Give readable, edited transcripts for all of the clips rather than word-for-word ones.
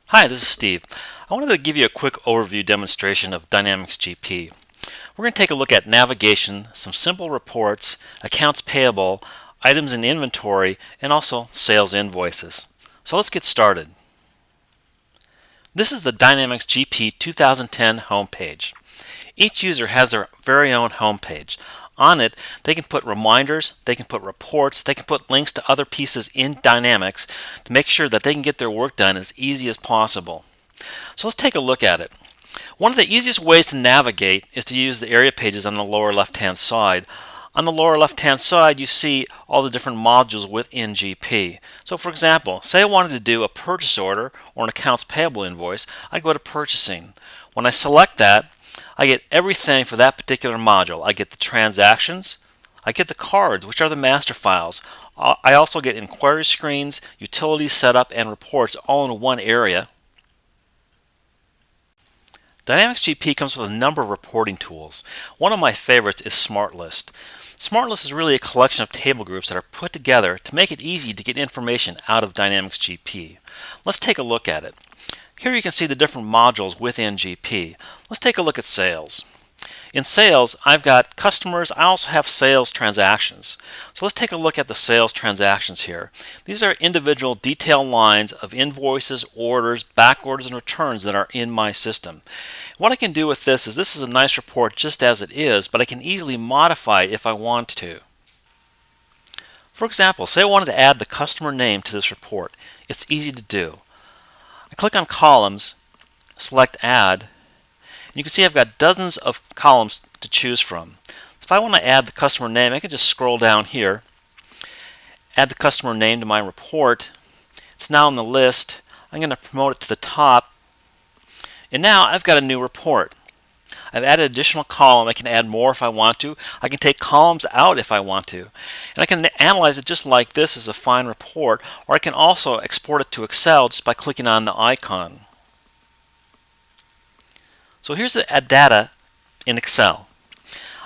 Hi, this is Steve. I wanted to give you a quick overview demonstration of Dynamics GP. We're going to take a look at navigation, some simple reports, accounts payable, items in inventory, and also sales invoices. So let's get started. This is the Dynamics GP 2010 homepage. Each user has their very own homepage. On it, they can put reminders, they can put reports, they can put links to other pieces in Dynamics to make sure that they can get their work done as easy as possible. So let's take a look at it. One of the easiest ways to navigate is to use the area pages on the lower left hand side. On the lower left hand side you see all the different modules within GP. So for example, say I wanted to do a purchase order or an accounts payable invoice, I go to purchasing. When I select that, I get everything for that particular module. I get the transactions, I get the cards, which are the master files. I also get inquiry screens, utilities setup, and reports all in one area. Dynamics GP comes with a number of reporting tools. One of my favorites is SmartList. SmartList is really a collection of table groups that are put together to make it easy to get information out of Dynamics GP. Let's take a look at it. Here you can see the different modules within GP. Let's take a look at sales. In sales, I've got customers. I also have sales transactions. So let's take a look at the sales transactions here. These are individual detailed lines of invoices, orders, back orders, and returns that are in my system. What I can do with this is a nice report just as it is, but I can easily modify it if I want to. For example, say I wanted to add the customer name to this report. It's easy to do. I click on columns, select add, and you can see I've got dozens of columns to choose from. If I want to add the customer name, I can just scroll down here, add the customer name to my report. It's now on the list. I'm going to promote it to the top, and now I've got a new report. I've added an additional column. I can add more if I want to. I can take columns out if I want to. And I can analyze it just like this as a fine report, or I can also export it to Excel just by clicking on the icon. So here's the data in Excel.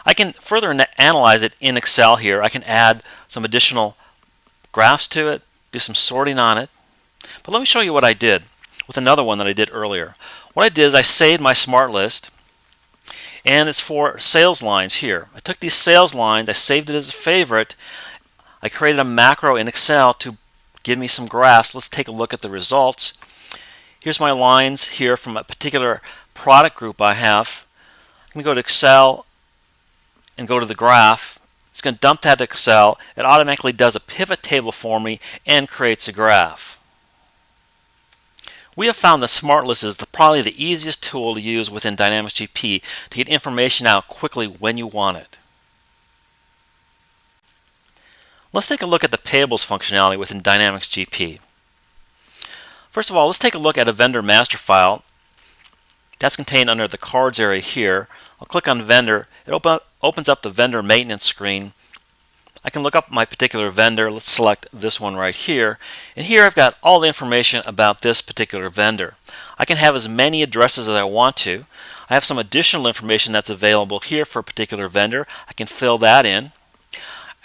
I can further analyze it in Excel here. I can add some additional graphs to it, do some sorting on it. But let me show you what I did with another one that I did earlier. What I did is I saved my smart list, and it's for sales lines here. I took these sales lines, I saved it as a favorite. I created a macro in Excel to give me some graphs. Let's take a look at the results. Here's my lines here from a particular product group I have. I'm going to go to Excel and go to the graph. It's going to dump that to Excel. It automatically does a pivot table for me and creates a graph. We have found that SmartList is probably the easiest tool to use within Dynamics GP to get information out quickly when you want it. Let's take a look at the Payables functionality within Dynamics GP. First of all, let's take a look at a vendor master file. That's contained under the cards area here. I'll click on vendor. It opens up the vendor maintenance screen. I can look up my particular vendor. Let's select this one right here. And here I've got all the information about this particular vendor. I can have as many addresses as I want to. I have some additional information that's available here for a particular vendor. I can fill that in.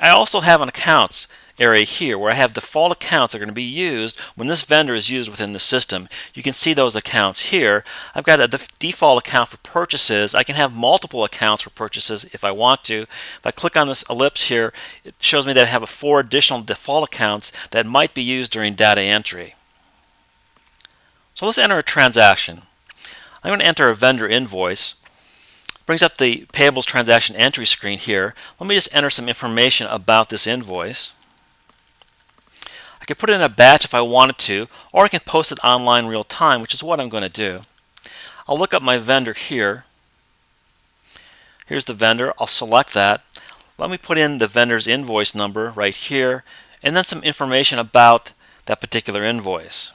I also have an accounts area here where I have default accounts that are going to be used when this vendor is used within the system. You can see those accounts here. I've got a default account for purchases. I can have multiple accounts for purchases if I want to. If I click on this ellipse here, it shows me that I have 4 additional default accounts that might be used during data entry. So let's enter a transaction. I'm going to enter a vendor invoice. Brings up the Payables transaction entry screen here. Let me just enter some information about this invoice. I can put it in a batch if I wanted to, or I can post it online real time, which is what I'm going to do. I'll look up my vendor here. Here's the vendor. I'll select that. Let me put in the vendor's invoice number right here, and then some information about that particular invoice.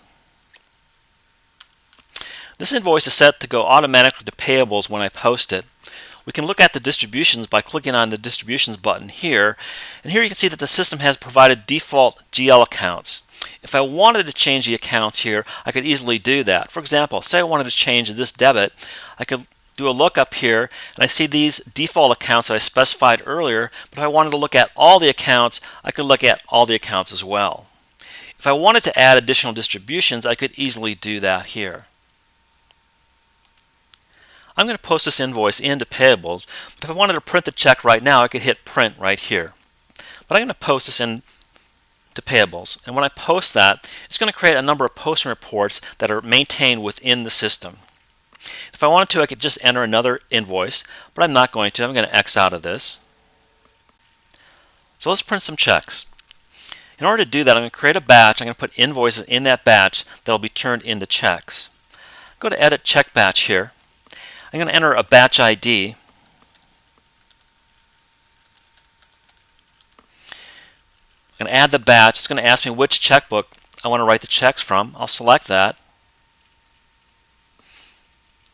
This invoice is set to go automatically to Payables when I post it. We can look at the distributions by clicking on the distributions button here, and here you can see that the system has provided default GL accounts. If I wanted to change the accounts here, I could easily do that. For example, say I wanted to change this debit, I could do a lookup here, and I see these default accounts that I specified earlier, but if I wanted to look at all the accounts, I could look at all the accounts as well. If I wanted to add additional distributions, I could easily do that here. I'm going to post this invoice into Payables, but if I wanted to print the check right now, I could hit print right here. But I'm going to post this into Payables, and when I post that, it's going to create a number of posting reports that are maintained within the system. If I wanted to, I could just enter another invoice, but I'm not going to. I'm going to X out of this. So let's print some checks. In order to do that, I'm going to create a batch. I'm going to put invoices in that batch that will be turned into checks. Go to Edit Check Batch here. I'm going to enter a batch ID. I'm going to add the batch. It's going to ask me which checkbook I want to write the checks from. I'll select that.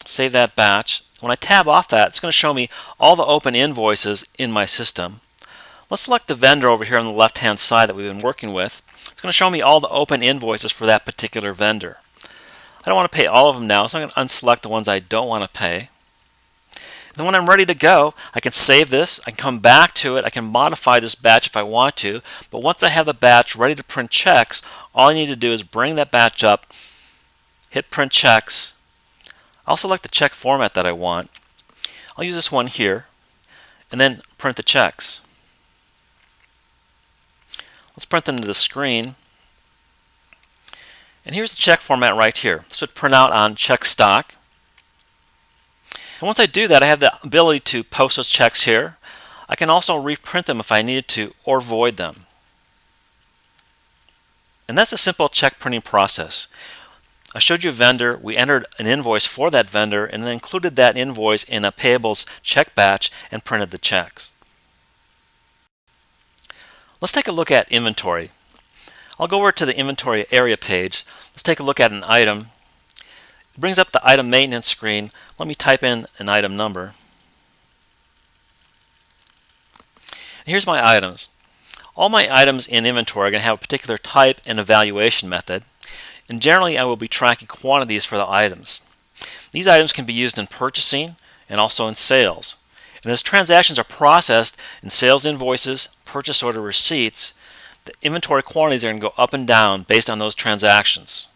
Save that batch. When I tab off that, it's going to show me all the open invoices in my system. Let's select the vendor over here on the left hand side that we've been working with. It's going to show me all the open invoices for that particular vendor. I don't want to pay all of them now, so I'm going to unselect the ones I don't want to pay. And then when I'm ready to go, I can save this, I can come back to it, I can modify this batch if I want to, but once I have the batch ready to print checks, all I need to do is bring that batch up, hit print checks. I'll select the check format that I want. I'll use this one here, and then print the checks. Let's print them to the screen. And here's the check format right here. This would print out on check stock. And once I do that, I have the ability to post those checks here. I can also reprint them if I needed to, or void them. And that's a simple check printing process. I showed you a vendor, we entered an invoice for that vendor, and then included that invoice in a Payables check batch and printed the checks. Let's take a look at inventory. I'll go over to the inventory area page. Let's take a look at an item. It brings up the item maintenance screen. Let me type in an item number. And here's my items. All my items in inventory are going to have a particular type and evaluation method. And generally I will be tracking quantities for the items. These items can be used in purchasing and also in sales. And as transactions are processed in sales invoices, purchase order receipts, the inventory quantities are going to go up and down based on those transactions.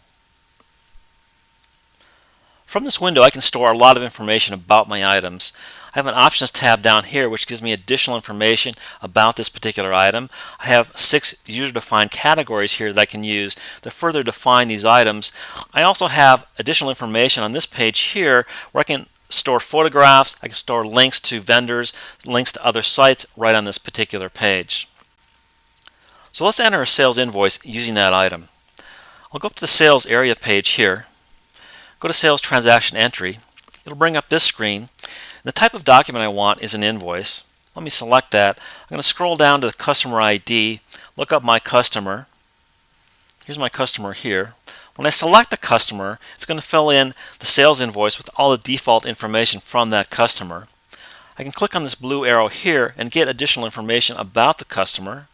From this window, I can store a lot of information about my items. I have an Options tab down here which gives me additional information about this particular item. I have 6 user-defined categories here that I can use to further define these items. I also have additional information on this page here where I can store photographs, I can store links to vendors, links to other sites right on this particular page. So let's enter a sales invoice using that item. I'll go up to the sales area page here, go to sales transaction entry. It'll bring up this screen. The type of document I want is an invoice. Let me select that. I'm going to scroll down to the customer ID, look up my customer. Here's my customer here. When I select the customer, it's going to fill in the sales invoice with all the default information from that customer. I can click on this blue arrow here and get additional information about the customer.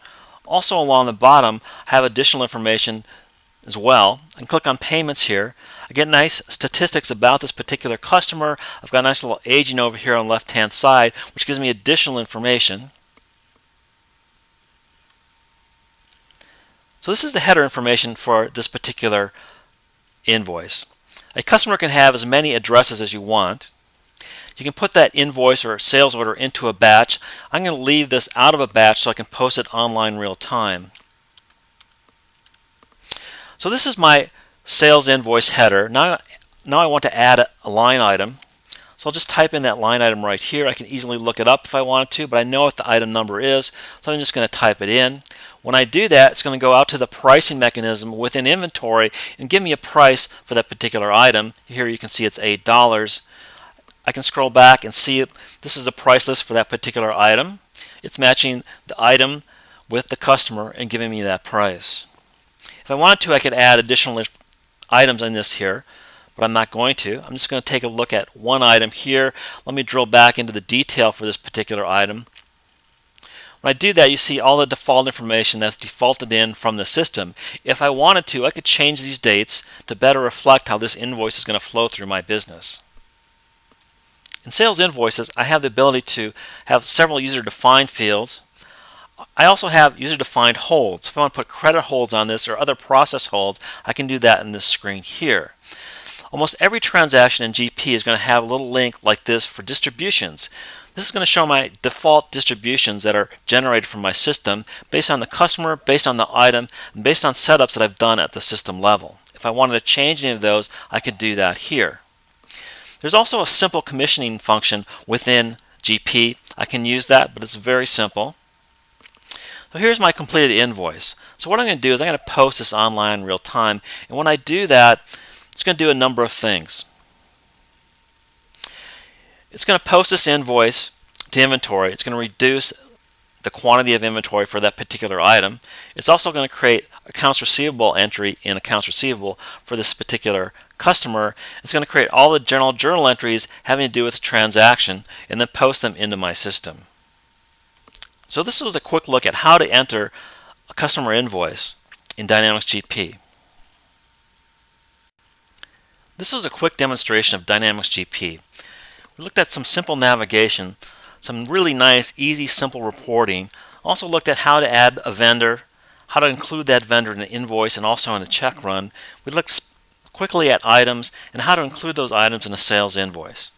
Also along the bottom, I have additional information as well. I can click on payments here. I get nice statistics about this particular customer. I've got a nice little aging over here on the left hand side, which gives me additional information. So this is the header information for this particular invoice. A customer can have as many addresses as you want. You can put that invoice or sales order into a batch. I'm going to leave this out of a batch so I can post it online real time. So this is my sales invoice header. Now I want to add a line item. So I'll just type in that line item right here. I can easily look it up if I wanted to, but I know what the item number is, so I'm just going to type it in. When I do that, it's going to go out to the pricing mechanism within inventory and give me a price for that particular item. Here you can see it's $8. I can scroll back and see this is the price list for that particular item. It's matching the item with the customer and giving me that price. If I wanted to, I could add additional items in this here, but I'm not going to. I'm just going to take a look at one item here. Let me drill back into the detail for this particular item. When I do that, you see all the default information that's defaulted in from the system. If I wanted to, I could change these dates to better reflect how this invoice is going to flow through my business. In sales invoices, I have the ability to have several user-defined fields. I also have user-defined holds. If I want to put credit holds on this or other process holds, I can do that in this screen here. Almost every transaction in GP is going to have a little link like this for distributions. This is going to show my default distributions that are generated from my system based on the customer, based on the item, and based on setups that I've done at the system level. If I wanted to change any of those, I could do that here. There's also a simple commissioning function within GP. I can use that, but it's very simple. So here's my completed invoice. So what I'm going to do is I'm going to post this online in real time, and when I do that, it's going to do a number of things. It's going to post this invoice to inventory. It's going to reduce the quantity of inventory for that particular item. It's also going to create accounts receivable entry in accounts receivable for this particular customer. It's going to create all the general journal entries having to do with the transaction and then post them into my system. So this was a quick look at how to enter a customer invoice in Dynamics GP. This was a quick demonstration of Dynamics GP. We looked at some simple navigation, some really nice, easy, simple reporting. Also looked at how to add a vendor, how to include that vendor in the invoice and also in the check run. We looked quickly at items and how to include those items in a sales invoice.